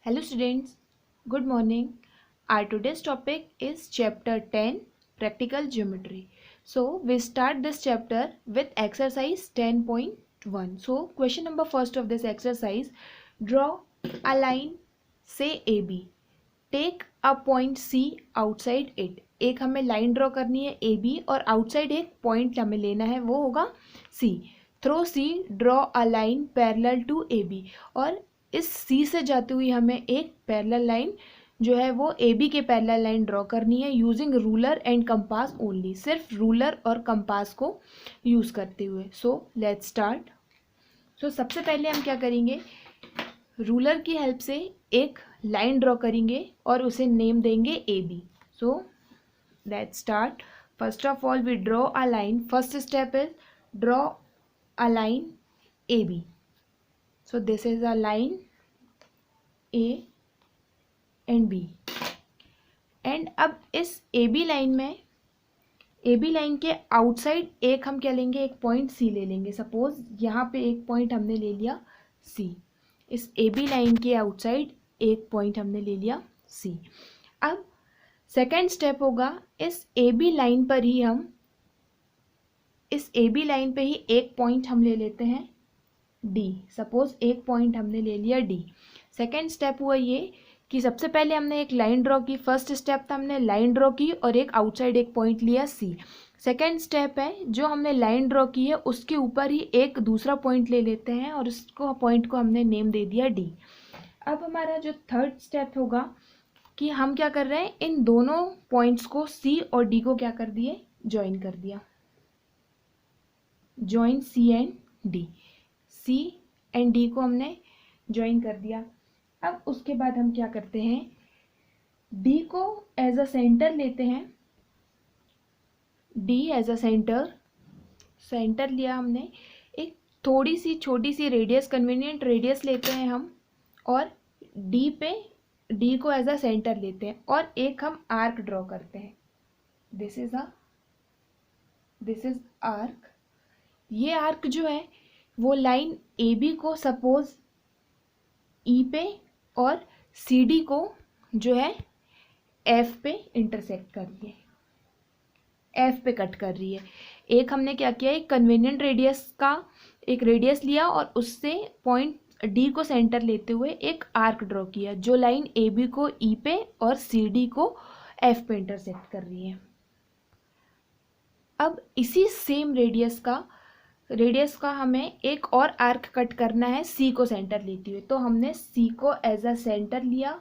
Hello students, good morning. Our today's topic is chapter 10 practical geometry. So we start this chapter with exercise 10.1. So question number first of this exercise, draw a line say AB. Take a point C outside it. एक हमें line draw करनी है AB और outside एक point हमें लेना है वो होगा C. Through C draw a line parallel to AB और इस सी से जाती हुई हमें एक पैरेलल लाइन जो है वो ए बी के पैरेलल लाइन ड्रॉ करनी है using ruler and compass only, सिर्फ रूलर और कंपास को यूज़ करते हुए. सो लेट्स स्टार्ट. सो सबसे पहले हम क्या करेंगे, रूलर की हेल्प से एक लाइन ड्रॉ करेंगे और उसे नेम देंगे A B. So let's start. First of all we draw a line. First step is draw a line A B. So this is a line A and B. And अब इस AB line में AB line के outside एक हम क्या लेंगे, एक point C ले लेंगे. सपोज यहाँ पे एक पॉइंट हमने ले लिया C. इस AB लाइन के आउटसाइड एक पॉइंट हमने ले लिया C. अब सेकेंड स्टेप होगा, इस AB लाइन पर ही हम इस AB लाइन पे ही एक पॉइंट हम ले लेते हैं D. सपोज एक पॉइंट हमने ले लिया D. सेकेंड स्टेप हुआ ये कि सबसे पहले हमने एक लाइन ड्रॉ की. फर्स्ट स्टेप था हमने लाइन ड्रॉ की और एक आउटसाइड एक पॉइंट लिया C. सेकेंड स्टेप है जो हमने लाइन ड्रॉ की है उसके ऊपर ही एक दूसरा पॉइंट ले लेते हैं और उसको पॉइंट को हमने नेम दे दिया D. अब हमारा जो थर्ड स्टेप होगा कि हम क्या कर रहे हैं, इन दोनों पॉइंट्स को C और D को क्या कर दिए, ज्वाइन कर दिया. Join C and D. C and D को हमने ज्वाइन कर दिया. अब उसके बाद हम क्या करते हैं, D को एज अ सेंटर लेते हैं. D एज अ सेंटर लिया हमने. एक थोड़ी सी छोटी सी रेडियस, कन्वीनियंट रेडियस लेते हैं हम और D पे D को एज अ सेंटर लेते हैं और एक हम आर्क ड्रॉ करते हैं. This is arc. ये आर्क जो है वो लाइन ए बी को सपोज ई पे और सी डी को जो है एफ पे इंटरसेक्ट कर रही है, एफ पे कट कर रही है. एक हमने क्या किया, एक कन्वीनियंट रेडियस का एक रेडियस लिया और उससे पॉइंट डी को सेंटर लेते हुए एक आर्क ड्रॉ किया जो लाइन ए बी को ई पे और सी डी को एफ पे इंटरसेक्ट कर रही है. अब इसी सेम रेडियस का हमें एक और आर्क कट करना है सी को सेंटर लेते हुए. तो हमने सी को एज अ सेंटर लिया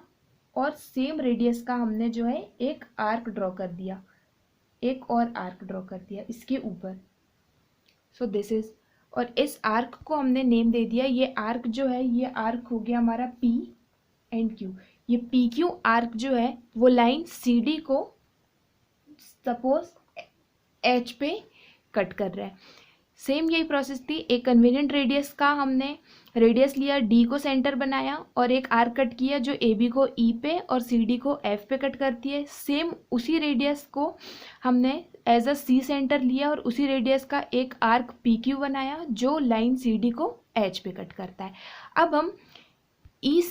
और सेम रेडियस का हमने जो है एक आर्क ड्रॉ कर दिया, एक और आर्क ड्रॉ कर दिया इसके ऊपर. सो दिस इज, और इस आर्क को हमने नेम दे दिया. ये आर्क जो है ये आर्क हो गया हमारा पी एंड क्यू. ये पी क्यू आर्क जो है वो लाइन सी डी को सपोज एच पे कट कर रहा है. सेम यही प्रोसेस थी. एक कन्वीनियंट रेडियस का हमने रेडियस लिया, डी को सेंटर बनाया और एक आर्क कट किया जो ए बी को ई पे और सी डी को एफ पे कट करती है. सेम उसी रेडियस को हमने एज अ सी सेंटर लिया और उसी रेडियस का एक आर्क पी क्यू बनाया जो लाइन सी डी को एच पे कट करता है. अब हम ई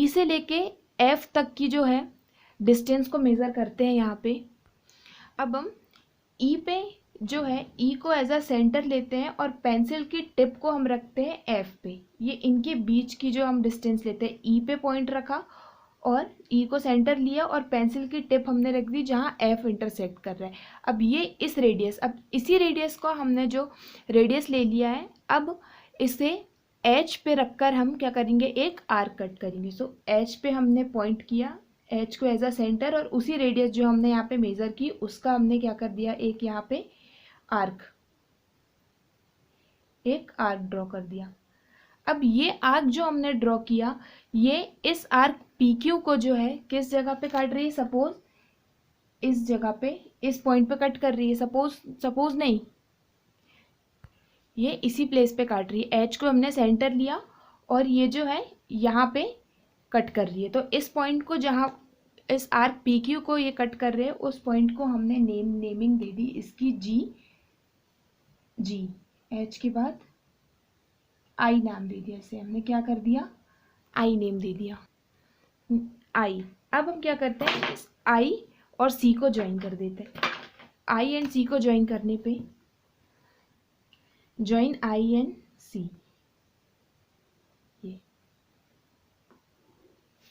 से लेके एफ तक की जो है डिस्टेंस को मेज़र करते हैं यहाँ पे. अब हम ई पे जो है ई को एज अ सेंटर लेते हैं और पेंसिल की टिप को हम रखते हैं एफ पे. ये इनके बीच की जो हम डिस्टेंस लेते हैं, ई पे पॉइंट रखा और ई को सेंटर लिया और पेंसिल की टिप हमने रख दी जहाँ एफ इंटरसेक्ट कर रहा है. अब ये इस रेडियस, अब इसी रेडियस को हमने जो रेडियस ले लिया है अब इसे एच पे रखकर हम क्या करेंगे, एक आर्क कट करेंगे. सो एच पे हमने पॉइंट किया, एच को एज अ सेंटर, और उसी रेडियस जो हमने यहाँ पे मेज़र की उसका हमने क्या कर दिया, एक यहाँ पे एक आर्क ड्रॉ कर दिया. अब ये आर्क जो हमने ड्रॉ किया ये इस आर्क पी क्यू को जो है किस जगह पे काट रही है, सपोज इस जगह पे, इस पॉइंट पे कट कर रही है. सपोज नहीं, ये इसी प्लेस पे काट रही है. एच को हमने सेंटर लिया और ये जो है यहाँ पे कट कर रही है. तो इस पॉइंट को जहाँ इस आर्क पी क्यू को ये कट कर रहे हैं उस पॉइंट को हमने नेमिंग दे दी इसकी जी. एच के बाद आई नाम दे दिया, इसे हमने क्या कर दिया, आई नेम दे दिया, आई। अब हम क्या करते हैं, इस आई और सी को ज्वाइन कर देते हैं। आई एंड सी को ज्वाइन करने पे, ज्वाइन आई एंड सी, ये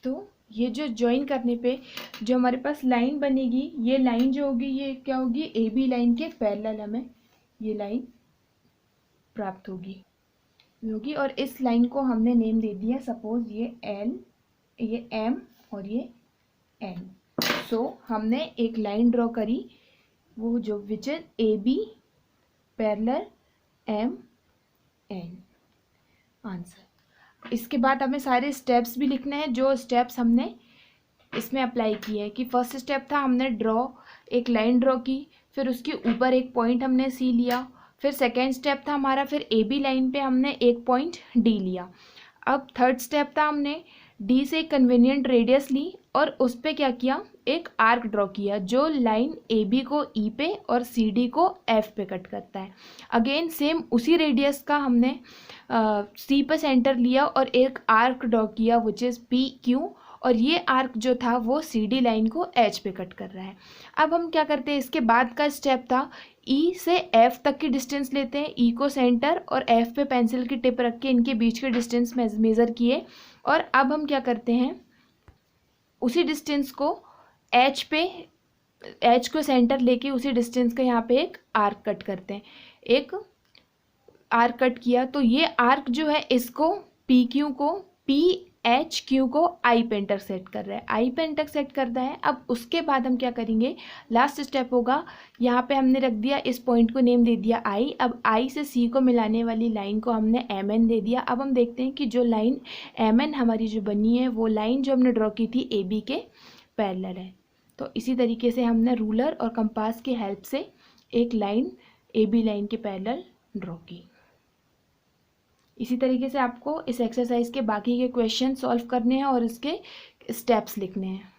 तो ये जो ज्वाइन करने पे जो हमारे पास लाइन बनेगी, ये लाइन जो होगी ये क्या होगी, ए बी लाइन के पैरेलल हमें ये लाइन प्राप्त होगी और इस लाइन को हमने नेम दे दिया, सपोज ये एल, ये एम और ये एन। सो हमने एक लाइन ड्रॉ करी, वो जो which is A B parallel M N, answer. इसके बाद हमें सारे स्टेप्स भी लिखने हैं जो स्टेप्स हमने इसमें अप्लाई किए हैं। कि फर्स्ट स्टेप था हमने एक लाइन ड्रॉ की, फिर उसके ऊपर एक पॉइंट हमने सी लिया, फिर सेकेंड स्टेप था हमारा, फिर ए बी लाइन पे हमने एक पॉइंट डी लिया। अब थर्ड स्टेप था हमने डी से एक कन्वीनियंट रेडियस ली और उस पर क्या किया, एक आर्क ड्रॉ किया जो लाइन ए बी को ई पे और सी डी को एफ पे कट करता है। अगेन सेम उसी रेडियस का हमने सी पे सेंटर लिया और एक आर्क ड्रॉ किया विच इज़ पी क्यू, और ये आर्क जो था वो सी डी लाइन को एच पे कट कर रहा है। अब हम क्या करते हैं, इसके बाद का स्टेप था ई से एफ तक की डिस्टेंस लेते हैं, ई को सेंटर और एफ पे पेंसिल की टिप रख के इनके बीच के डिस्टेंस मेज़र किए। और अब हम क्या करते हैं, उसी डिस्टेंस को एच को सेंटर लेके उसी डिस्टेंस का यहाँ पे एक आर्क कट करते हैं। एक आर्क कट किया तो ये आर्क जो है इसको पी क्यू को, पी एच क्यू को आई पे इंटरसेक्ट कर रहा है, आई पे इंटरसेक्ट करता है। अब उसके बाद हम क्या करेंगे, लास्ट स्टेप होगा, यहाँ पे हमने रख दिया, इस पॉइंट को नेम दे दिया आई। अब आई से सी को मिलाने वाली लाइन को हमने एम एन दे दिया। अब हम देखते हैं कि जो लाइन एम एन हमारी जो बनी है वो लाइन जो हमने ड्रॉ की थी ए बी के पैरेलल है। तो इसी तरीके से हमने रूलर और कंपास की हेल्प से एक लाइन ए बी लाइन के पैरेलल ड्रॉ की। इसी तरीके से आपको इस एक्सरसाइज के बाकी के क्वेश्चन सॉल्व करने हैं और इसके स्टेप्स लिखने हैं।